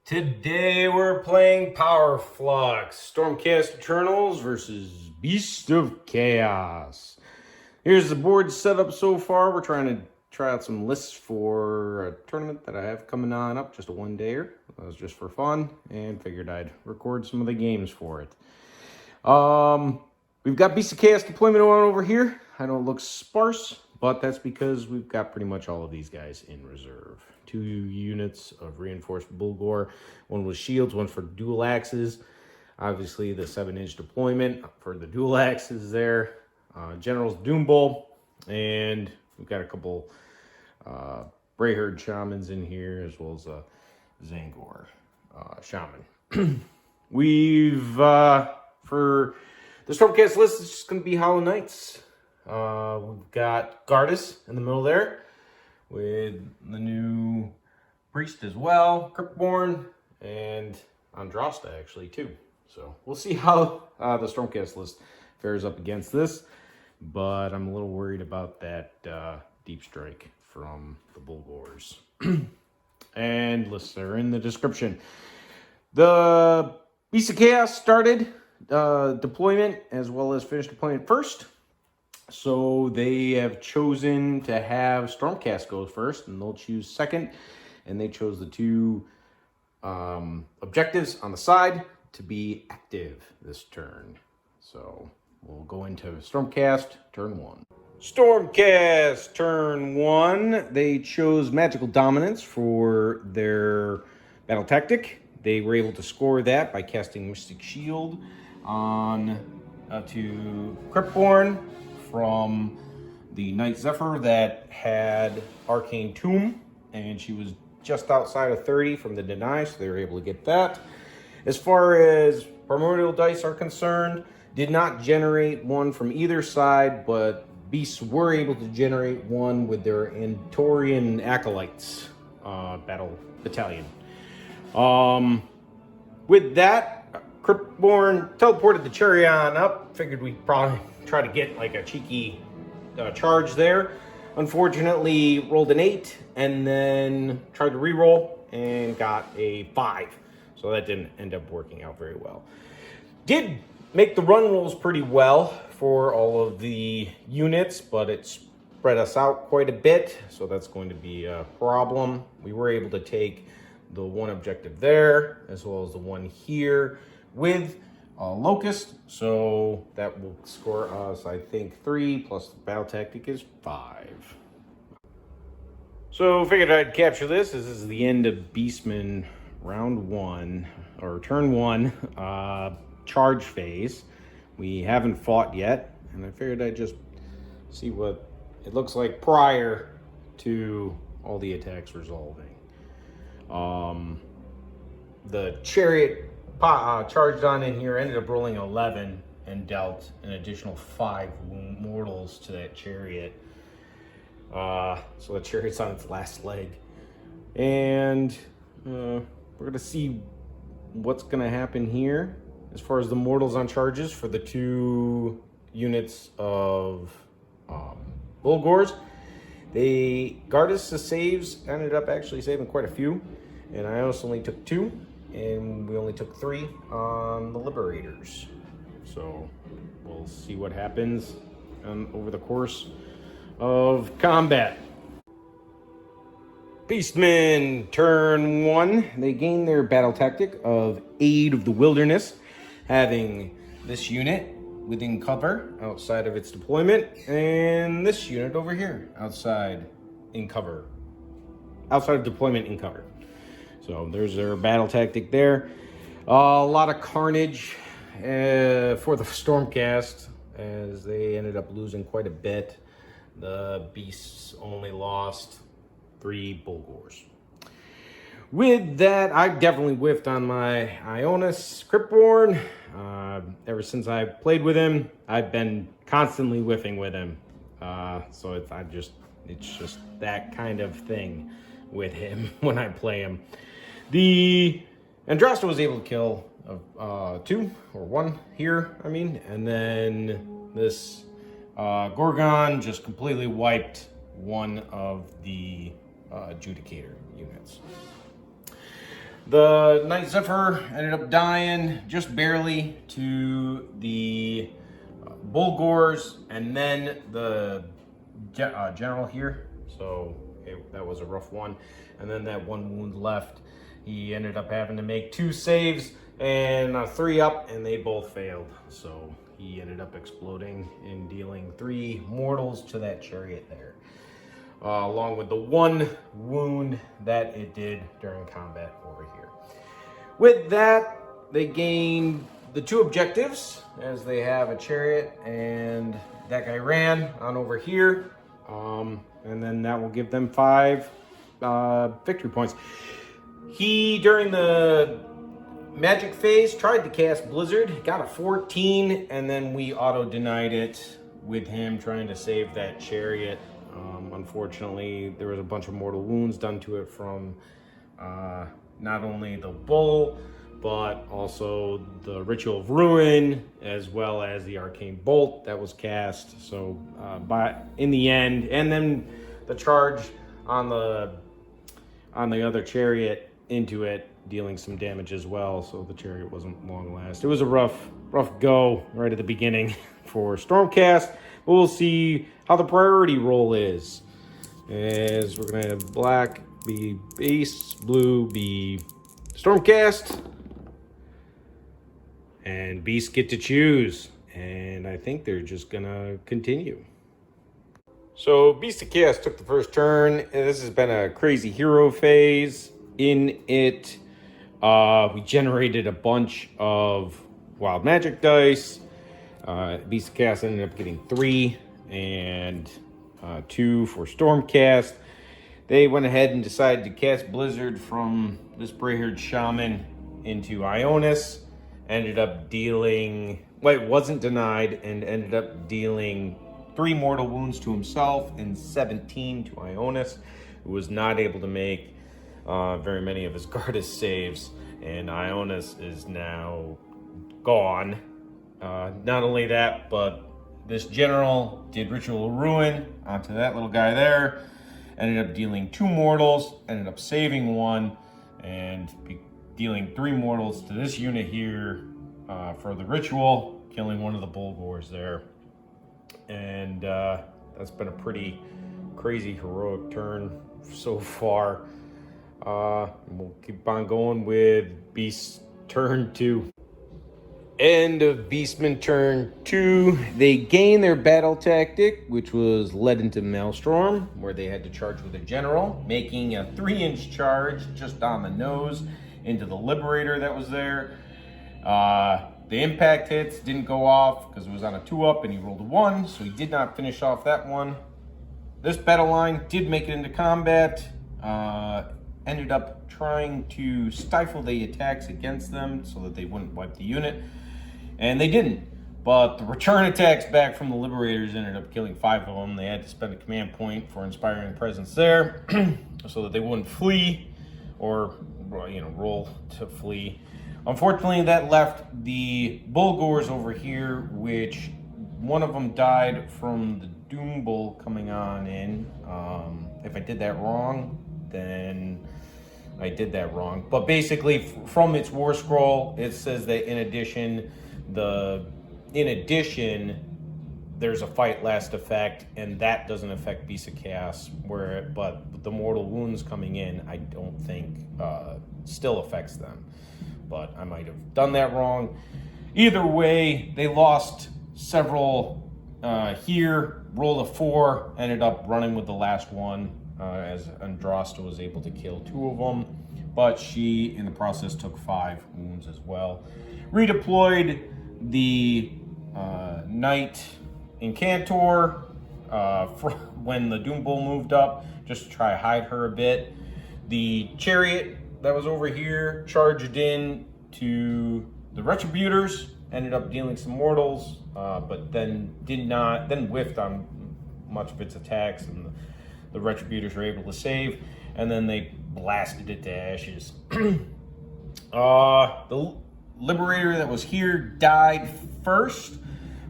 Today we're playing Power Flux, Stormcast Eternals versus Beast of Chaos. Here's the board setup so far. We're trying to try out some lists for a tournament that I have coming on up, just a one-dayer. That was just for fun, and figured I'd record some of the games for it. We've got Beast of Chaos deployment on over here. I know it looks sparse, but that's because we've got pretty much all of these guys in reserve. 2 units of reinforced Bullgor, one with shields, one for dual axes. Obviously the 7-inch deployment for the dual axes there. General's Doombull, and we've got a couple Brayherd Shamans in here, as well as a Tzaangor Shaman. We've, for the Stormcast list, it's just going to be Hollow Knights. We've got Gardas in the middle there, with the new Priest as well, Cryptborn, and Andrasta actually too. So we'll see how the Stormcast list fares up against this, but I'm a little worried about that Deep Strike from the Bullgors. And lists are in the description. The Beast of Chaos started deployment as well as finished deployment first. So they have chosen to have Stormcast go first, and they'll choose second. And they chose the 2 objectives on the side to be active this turn. So we'll go into Stormcast turn 1. Stormcast turn 1. They chose Magical Dominance for their battle tactic. They were able to score that by casting Mystic Shield on to Cryptborn from the Night Zephyr that had Arcane Tomb, and she was just outside of 30 from the deny, so they were able to get that. As far as primordial dice are concerned, did not generate one from either side, but beasts were able to generate one with their Andtorian Acolytes battle battalion. With that, Cryptborn teleported the Chariot up. Figured we'd probably try to get like a cheeky charge there. Unfortunately, rolled an 8 and then tried to re-roll and got a 5. So that didn't end up working out very well. Did make the run rolls pretty well for all of the units, but it spread us out quite a bit. So that's going to be a problem. We were able to take the 1 objective there, as well as the 1 here with Locust, so that will score us, I think, 3, plus the battle tactic is 5. So figured I'd capture this. This is the end of Beastman round 1, or turn 1, charge phase. We haven't fought yet, and I figured I'd just see what it looks like prior to all the attacks resolving. The Chariot charged on in here, ended up rolling 11 and dealt an additional 5 mortals to that Chariot. So the Chariot's on its last leg. And we're going to see what's going to happen here as far as the mortals on charges for the 2 units of Bullgors. Gardas' saves ended up actually saving quite a few, and I also only took 2. And we only took 3 on the Liberators. So we'll see what happens over the course of combat. Beastmen, turn 1. They gain their battle tactic of Aid of the Wilderness, having this unit within cover outside of its deployment, and this unit over here outside of deployment in cover. So there's their battle tactic there. A lot of carnage for the Stormcast, as they ended up losing quite a bit. The beasts only lost 3 Bullgors. With that, I definitely whiffed on my Ionis Cryptborn. Ever since I played with him, I've been constantly whiffing with him. So it's just that kind of thing with him when I play him. The Andrasta was able to kill 2 or 1 here, and then this Ghorgon just completely wiped one of the Adjudicator units. The Knight Zephyr ended up dying just barely to the Bullgors, and then the general here. So that was a rough one. And then that one wound left. He ended up having to make 2 saves and a 3-up, and they both failed. So he ended up exploding and dealing 3 mortals to that chariot there. Along with the 1 wound that it did during combat over here. With that, they gained the 2 objectives, as they have a chariot, and that guy ran on over here. And then that will give them 5 victory points. He, during the magic phase, tried to cast Blizzard, got a 14, and then we auto-denied it with him trying to save that chariot. Unfortunately, there was a bunch of mortal wounds done to it from not only the bull, but also the Ritual of Ruin, as well as the Arcane Bolt that was cast. So, in the end, and then the charge on the other chariot into it, dealing some damage as well. So the chariot wasn't long last. It was a rough go right at the beginning for Stormcast. But we'll see how the priority roll is. As we're gonna have black be base, blue be Stormcast, and beasts get to choose. And I think they're just gonna continue. So Beast of Chaos took the first turn. This has been a crazy hero phase. In it, we generated a bunch of wild magic dice. Beast of Chaos ended up getting 3 and 2 for Stormcast. They went ahead and decided to cast Blizzard from this Brayherd Shaman into Ionis. Ended up dealing, well, it wasn't denied, and ended up dealing 3 mortal wounds to himself and 17 to Ionis, who was not able to make very many of his Gardas saves, and Ionis is now gone. Not only that, but this general did Ritual of Ruin onto that little guy there, ended up dealing 2 mortals, ended up saving 1, and dealing 3 mortals to this unit here for the ritual, killing one of the Bullgors there. And that's been a pretty crazy heroic turn so far. We'll keep on going with Beast turn 2. End of Beastman turn 2. They gained their battle tactic, which was led into Maelstrom, where they had to charge with a general, making a 3-inch charge just on the nose into the Liberator that was there. The impact hits didn't go off because it was on a 2-up and he rolled a 1, so he did not finish off that one. This battle line did make it into combat. Ended up trying to stifle the attacks against them so that they wouldn't wipe the unit. And they didn't. But the return attacks back from the Liberators ended up killing 5 of them. They had to spend a command point for Inspiring Presence there so that they wouldn't flee or, roll to flee. Unfortunately, that left the Bullgors over here, which one of them died from the Doombull coming on in. If I did that wrong, then I did that wrong. But basically, from its war scroll, it says that in addition, there's a fight last effect, and that doesn't affect Beast of Chaos. But the mortal wounds coming in, I don't think still affects them. But I might have done that wrong. Either way, they lost several here. Rolled a 4, ended up running with the last one, as Andrasta was able to kill 2 of them. But she, in the process, took 5 wounds as well. Redeployed the Knight Incantor when the Doombull moved up, just to try to hide her a bit. The Chariot that was over here charged in to the Retributors, ended up dealing some mortals, but then whiffed on much of its attacks, and the Retributors were able to save, and then they blasted it to ashes. The Liberator that was here died first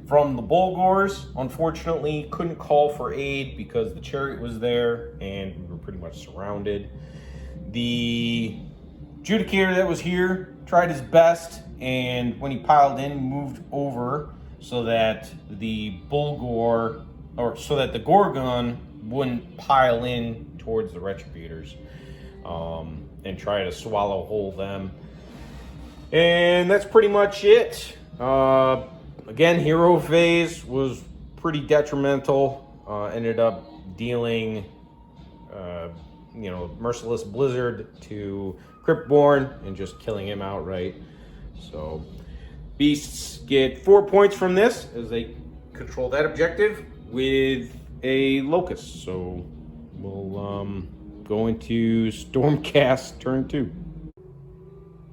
from the Bullgors. Unfortunately, couldn't call for aid because the Chariot was there and we were pretty much surrounded. The Judicator that was here tried his best, and when he piled in, moved over so that the Bullgor, or so that the Ghorgon wouldn't pile in towards the Retributors and try to swallow whole them. And that's pretty much it. Again, hero phase was pretty detrimental. Ended up dealing, Merciless Blizzard to Cryptborn and just killing him outright. So beasts get 4 points from this as they control that objective with a Locust. So we'll go into Stormcast turn 2.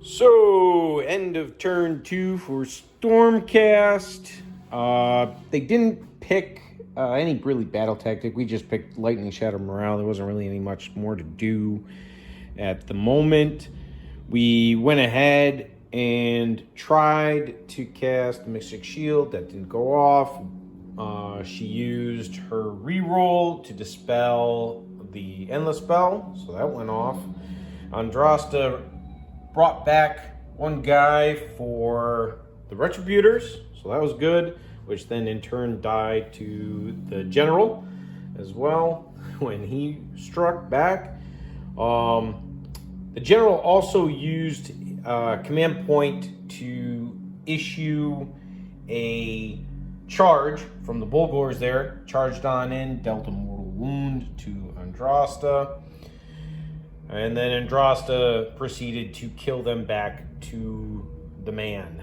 So end of turn 2 for Stormcast. They didn't pick any really battle tactic. We just picked Lightning Shadow Morale. There wasn't really any much more to do at the moment. We went ahead and tried to cast the Mystic Shield. That didn't go off. She used her reroll to dispel the Endless Spell, so that went off. Andrasta brought back one guy for the Retributors, so that was good, which then in turn died to the General as well when he struck back. The General also used Command Point to issue a charge from the Bullgors there, charged on in, dealt a mortal wound to Andrasta, and then Andrasta proceeded to kill them back to the man,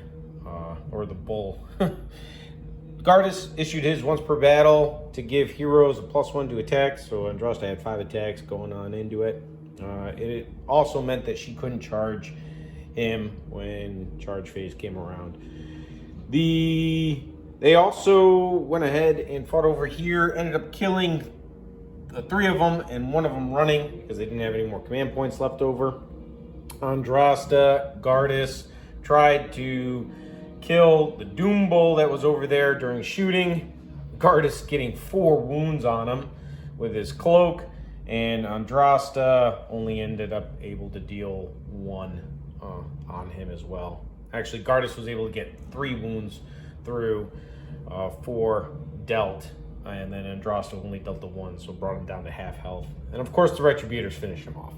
or the bull. Gardas issued his once per battle to give heroes a +1 to attack, so Andrasta had 5 attacks going on into it. It also meant that she couldn't charge him when charge phase came around. They also went ahead and fought over here, ended up killing the 3 of them and 1 of them running because they didn't have any more command points left over. Andrasta, Gardas tried to kill the Doombull that was over there during shooting. Gardas getting 4 wounds on him with his cloak, and Andrasta only ended up able to deal 1 on him as well. Actually, Gardas was able to get 3 wounds through, 4 dealt, and then Andrasta only dealt the 1, so brought him down to half health. And of course, the Retributors finished him off.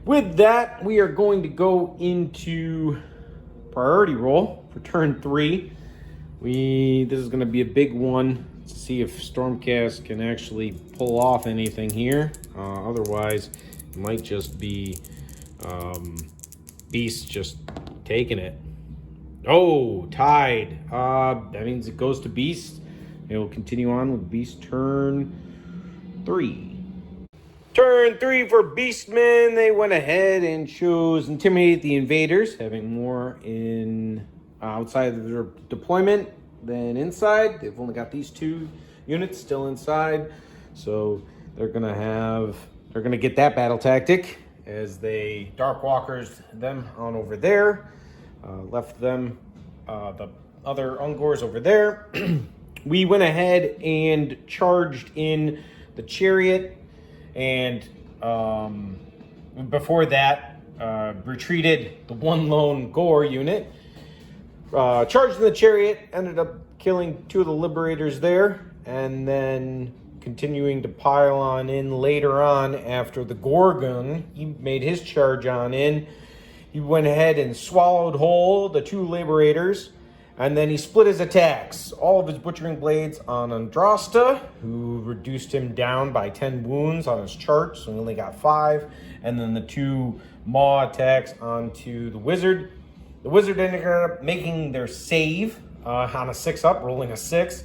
With that, we are going to go into priority roll for turn 3. This is going to be a big one to see if Stormcast can actually pull off anything here. Otherwise, it might just be Beast just taking it. Oh, tied. That means it goes to Beast. It will continue on with Beast turn 3. Turn 3 for Beastmen. They went ahead and chose Intimidate the Invaders, having more in outside of their deployment than inside. They've only got these 2 units still inside, so they're gonna get that battle tactic as they Darkwalkers them on over there. Left them the other Ungors over there. We went ahead and charged in the Chariot, and before that retreated the 1 lone Gore unit. Charged in the Chariot, ended up killing 2 of the Liberators there, and then continuing to pile on in later on after the Ghorgon. He made his charge on in. He went ahead and swallowed whole the 2 Liberators, and then he split his attacks. All of his Butchering Blades on Andrasta, who reduced him down by 10 wounds on his chart, so he only got 5. And then the 2 Maw attacks onto the Wizard. The Wizard ended up making their save on a 6-up, rolling a 6.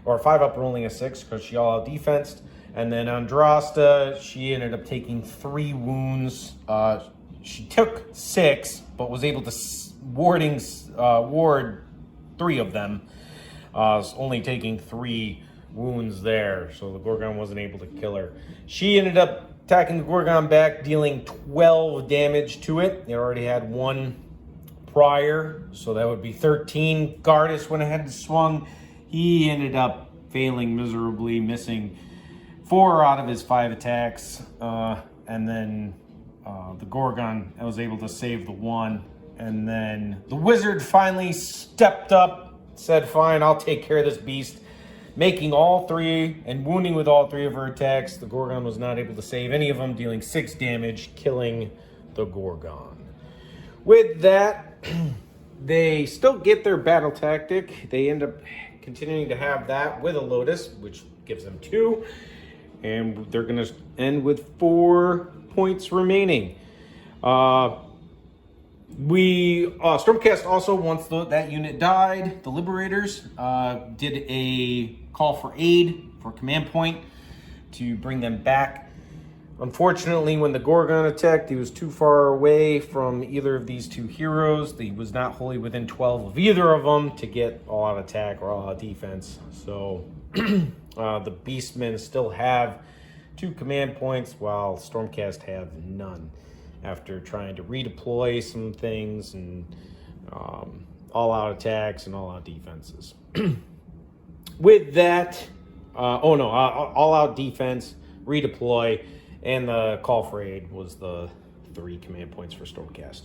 Or a 5-up, rolling a 6, because she all out-defensed. And then Andrasta, she ended up taking 3 wounds. She took 6, but was able to ward 3 of them, only taking 3 wounds there, so the Ghorgon wasn't able to kill her. She ended up attacking the Ghorgon back, dealing 12 damage to it. It already had 1 prior, so that would be 13. Gardas went ahead and swung. He ended up failing miserably, missing 4 out of his 5 attacks, and then the Ghorgon, I was able to save the one. And then the wizard finally stepped up, said, fine, I'll take care of this beast. Making all three and wounding with all three of her attacks. The Ghorgon was not able to save any of them, dealing 6 damage, killing the Ghorgon. With that, they still get their battle tactic. They end up continuing to have that with a Lotus, which gives them 2. And they're going to end with 4 points remaining. Stormcast also, once that unit died, the Liberators did a call for aid for command point to bring them back. Unfortunately, when the Ghorgon attacked, he was too far away from either of these 2 heroes. He was not wholly within 12 of either of them to get all-out attack or all-out defense. So the Beastmen still have 2 command points, while Stormcast have none, after trying to redeploy some things and all-out attacks and all-out defenses. With that, all-out defense, redeploy, and the call for aid was the 3 command points for Stormcast.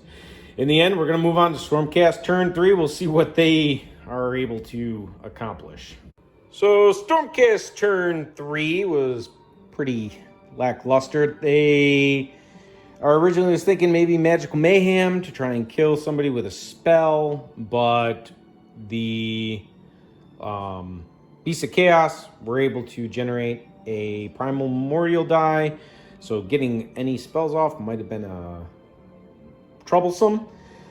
In the end, we're going to move on to Stormcast turn 3. We'll see what they are able to accomplish. So Stormcast turn 3 was pretty lackluster. They originally was thinking maybe Magical Mayhem to try and kill somebody with a spell, but the Beasts of Chaos were able to generate a Primal Memorial die, so getting any spells off might have been troublesome.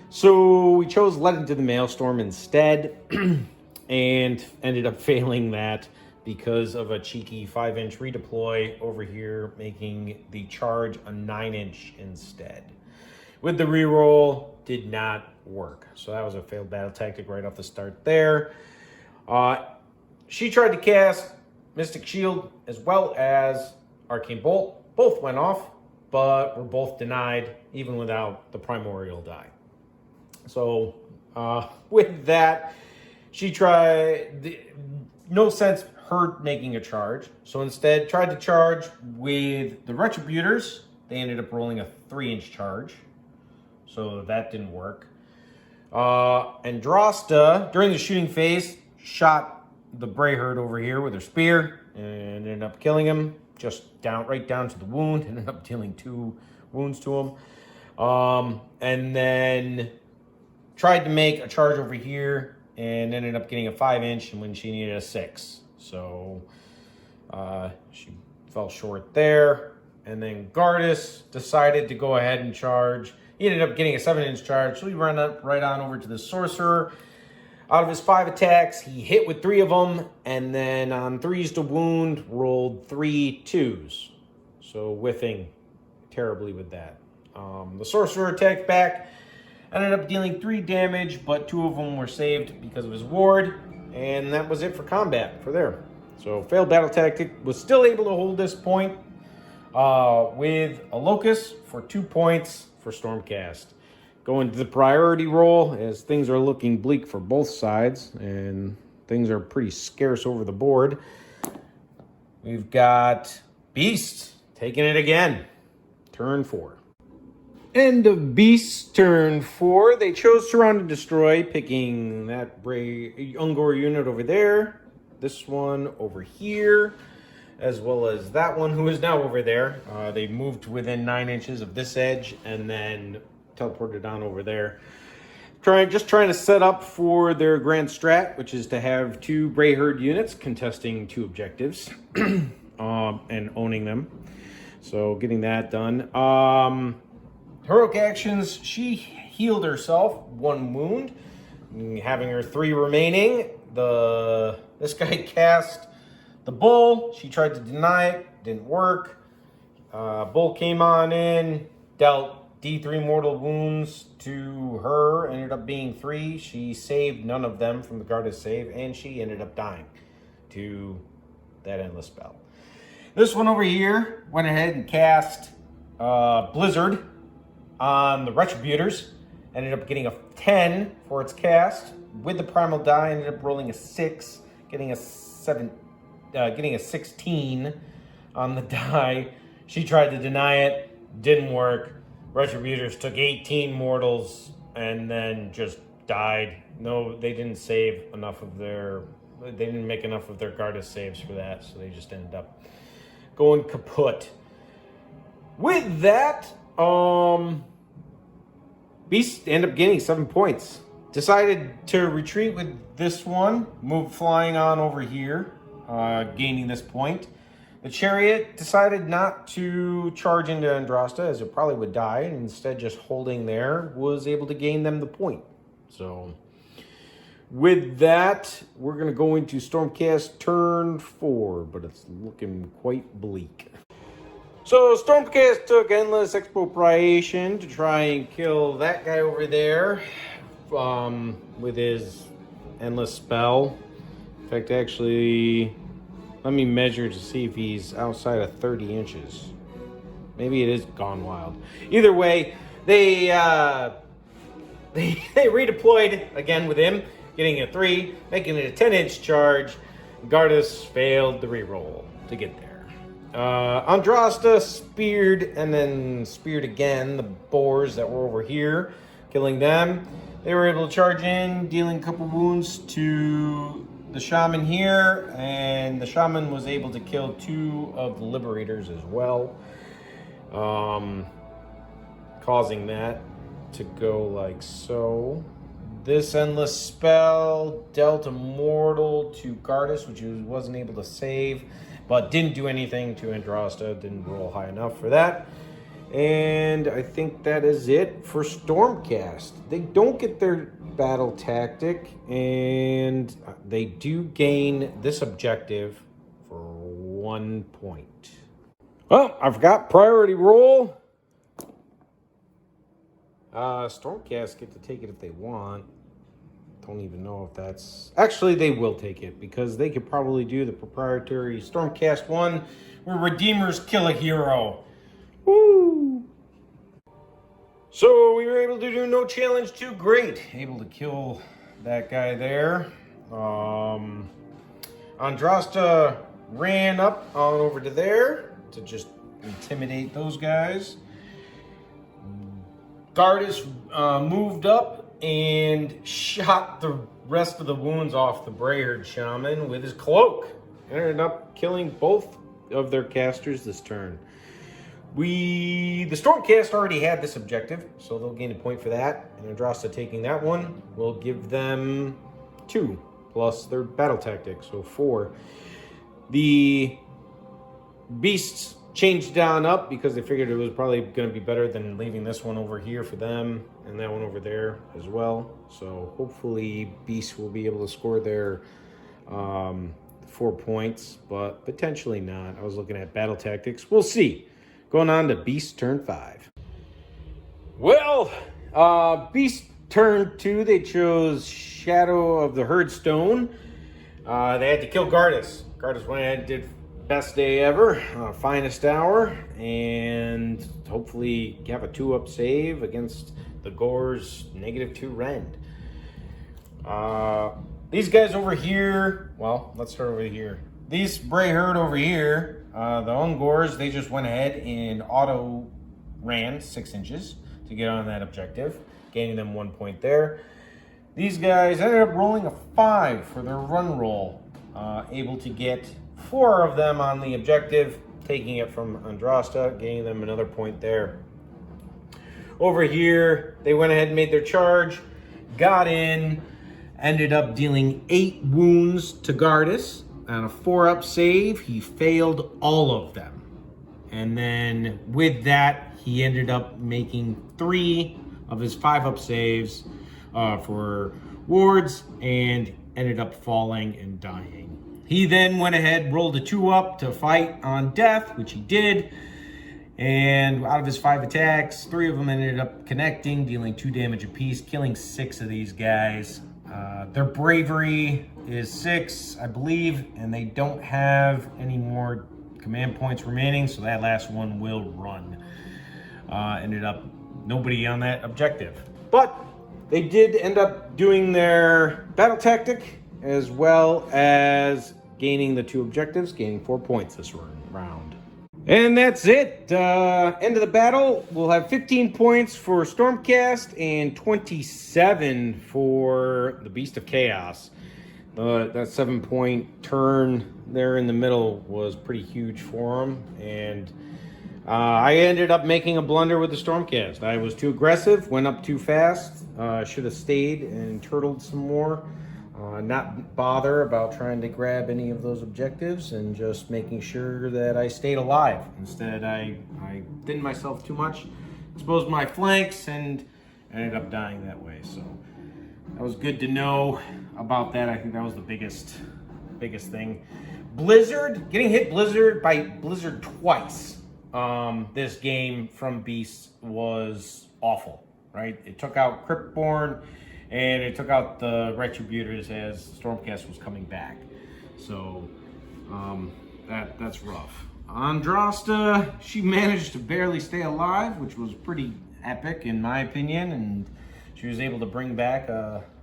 So we chose Let Into the Maelstrom instead, and ended up failing that because of a cheeky 5-inch redeploy over here, making the charge a 9-inch instead. With the reroll, did not work. So that was a failed battle tactic right off the start there. She tried to cast Mystic Shield as well as Arcane Bolt. Both went off, but were both denied even without the Primordial die. So with that, she tried... No sense her making a charge, so instead tried to charge with the Retributors. They ended up rolling a 3-inch charge, so that didn't work. Androsta, during the shooting phase, shot the Brayherd over here with her spear and ended up killing him, just right down to the wound. Ended up dealing 2 wounds to him. And then tried to make a charge over here and ended up getting a 5-inch when she needed a 6. So she fell short there. And then Gardas decided to go ahead and charge. He ended up getting a 7-inch charge, so he ran up right on over to the Sorcerer. Out of his 5 attacks, he hit with 3 of them, and then on 3s to wound, rolled 3 2s. So whiffing terribly with that. The Sorcerer attacked back, ended up dealing 3 damage, but 2 of them were saved because of his ward, and that was it for combat for there. So failed battle tactic, was still able to hold this point with a Locust for 2 points for Stormcast. Going to the priority roll as things are looking bleak for both sides and things are pretty scarce over the board. We've got Beast taking it again. Turn 4. End of Beast's turn 4. They chose Surround and Destroy, picking that Ungor unit over there, this one over here, as well as that one who is now over there. They moved within 9 inches of this edge and then teleported down over there. Just trying to set up for their grand strat, which is to have 2 Brayherd units contesting 2 objectives and owning them. So getting that done. Heroic actions, she healed herself 1 wound, having her 3 remaining. This guy cast the Bull. She tried to deny it, didn't work. Bull came on in, dealt D3 mortal wounds to her, ended up being 3. She saved none of them from the Gardas save, and she ended up dying to that endless spell. This one over here went ahead and cast Blizzard on the Retributors. Ended up getting a 10 for its cast. With the Primal die, ended up rolling a 6, getting a 16 on the die. She tried to deny it, didn't work. Retributors took 18 mortals and then just died. No, they didn't save enough of their... They didn't make enough of their Gardas saves for that, so they just ended up going kaput. With that, Beasts end up gaining 7 points. Decided to retreat with this one, move flying on over here, gaining this point. The Chariot decided not to charge into Andrasta, as it probably would die, and instead just holding there was able to gain them the point. So, with that, we're going to go into Stormcast turn 4, but it's looking quite bleak. So, Stormcast took Endless Expropriation to try and kill that guy over there with his Endless spell. In fact, actually... Let me measure to see if he's outside of 30 inches. Maybe it is gone wild. Either way, they redeployed again with him, getting a 3, making it a 10-inch charge. Gardas failed the reroll to get there. Andrasta speared and then speared again the boars that were over here, killing them. They were able to charge in, dealing a couple wounds to the Shaman here, and the Shaman was able to kill 2 of the Liberators as well, causing that to go like so. This Endless spell dealt a mortal to Gardas, which he wasn't able to save, but didn't do anything to Andrasta, didn't roll high enough for that. And I think that is it for Stormcast. They don't get their battle tactic, and they do gain this objective for 1 point. Well, I forgot priority roll. Stormcast get to take it if they want. Don't even know if that's... Actually, they will take it, because they could probably do the proprietary Stormcast 1, where Redeemers kill a hero. Woo! So we were able to do no challenge too great. Able to kill that guy there. Andrasta ran up on over to there to just intimidate those guys. Gardas moved up and shot the rest of the wounds off the Brayherd Shaman with his cloak. Ended up killing both of their casters this turn. The Stormcast already had this objective, so they'll gain a point for that. And Andrasta taking that one will give them 2, plus their battle tactic, so 4. The Beasts changed down up because they figured it was probably going to be better than leaving this one over here for them, and that one over there as well. So hopefully Beasts will be able to score their 4 points, but potentially not. I was looking at battle tactics. We'll see. Going on to Beast turn 5. Well, Beast turn 2, they chose Shadow of the Herdstone. They had to kill Gardas. Gardas went ahead and did best day ever, finest hour, and hopefully have a 2-up save against the Gore's -2 rend. These guys over here, well, let's start over here. These Brayherd over here, the Ungors, they just went ahead and auto ran 6 inches to get on that objective, gaining them 1 point there. These guys ended up rolling a 5 for their run roll, able to get 4 of them on the objective, taking it from Andrasta, gaining them another point there. Over here, they went ahead and made their charge, got in, ended up dealing 8 wounds to Gardas. On a 4-up save, he failed all of them. And then with that, he ended up making 3 of his 5-up saves for wards and ended up falling and dying. He then went ahead, rolled a 2-up to fight on death, which he did. And out of his 5 attacks, 3 of them ended up connecting, dealing 2 damage apiece, killing 6 of these guys. Their bravery is 6, I believe, and they don't have any more command points remaining, so that last one will run. Ended up nobody on that objective. But they did end up doing their battle tactic, as well as gaining the 2 objectives, gaining 4 points this round. And that's it. End of the battle. We'll have 15 points for Stormcast and 27 for the Beast of Chaos. That 7-point turn there in the middle was pretty huge for him. And I ended up making a blunder with the Stormcast. I was too aggressive, went up too fast. Should have stayed and turtled some more. Not bother about trying to grab any of those objectives and just making sure that I stayed alive. Instead, I thinned myself too much, exposed my flanks, and ended up dying that way. So that was good to know about that. I think that was the biggest thing. Blizzard, getting hit by Blizzard twice this game from Beasts was awful, right? It took out Cryptborn, and it took out the Retributors as Stormcast was coming back. So that's rough. Andrasta, she managed to barely stay alive, which was pretty epic in my opinion, and she was able to bring back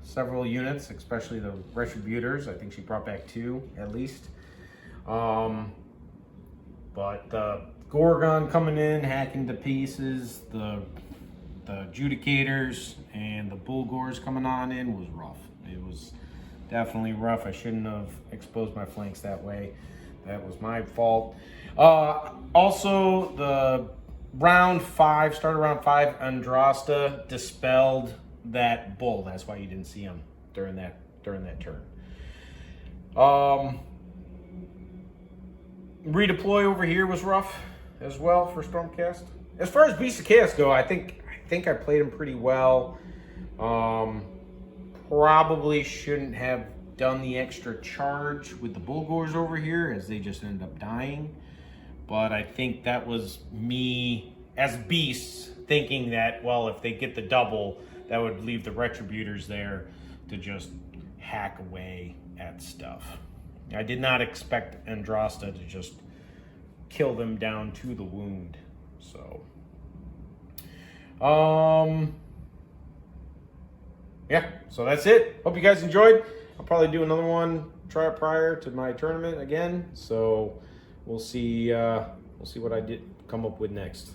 several units, especially the Retributors. I think she brought back 2 at least. But Ghorgon coming in, hacking to pieces, the Judicators and the Bullgors coming on in was rough. It was definitely rough. I shouldn't have exposed my flanks that way. That was my fault. Also, the start of round 5, Andrasta dispelled that bull. That's why you didn't see him during that turn. Redeploy over here was rough as well for Stormcast. As far as Beasts of Chaos go, I think I played him pretty well. Probably shouldn't have done the extra charge with the Bullgors over here, as they just ended up dying. But I think that was me as Beasts thinking that, well, if they get the double, that would leave the Retributors there to just hack away at stuff. I did not expect Andrasta to just kill them down to the wound. So yeah, so that's it. Hope you guys enjoyed. I'll probably do another one prior to my tournament again. So we'll see what I did come up with next.